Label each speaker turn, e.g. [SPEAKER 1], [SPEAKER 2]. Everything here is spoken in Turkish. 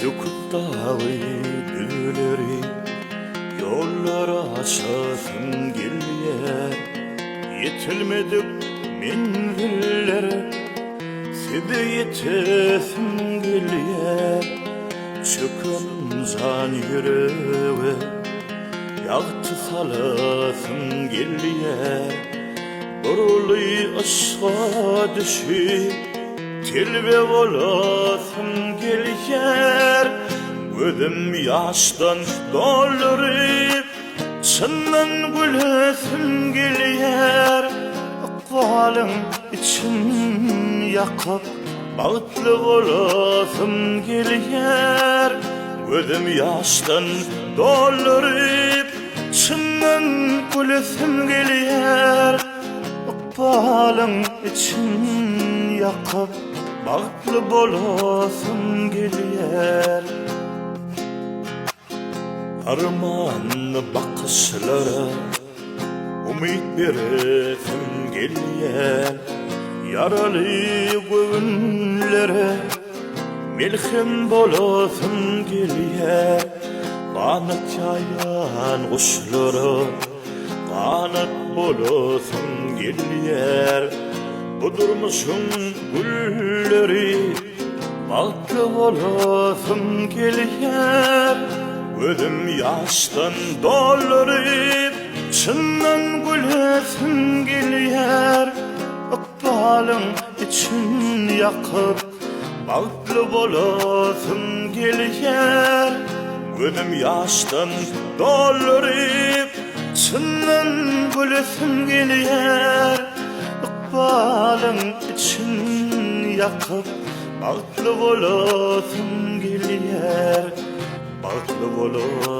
[SPEAKER 1] Döküp dağı düğleri yollara aşasın gelyer. Yetilmedik menzillere sede yetesin gelyer. Çökün zan yüreğe yaktı salasın gelyer. Buruli aşağı düşüp tilbe olasın gelyer. Gözüm yaştan doldurup çından gülesin gelyer. Akvalın için yakıp bağıtlı olasın gelyer. Gözüm yaştan doldurup çından gülesin gelyer. Akvalın için yakıp bağıtlı bolasın gelyer. Armanlı bakışlara umut veresin gelyer. Yaralı göğünlere melhem bolasın gelyer. Kanat yayan kuşlara kanat bolasın gelyer. Budurmuşsun gülleri balkı olasın gelyer. Gözüm yaştan doldurup çından gülesin gelyer. Akbalın için yakıp balklı bolasın gelyer. Gözüm yaştan doldurup çından gülesin gelyer. Akbalın için yakıp bağıtlı bolasın gelyer. Bağıtlı bolasın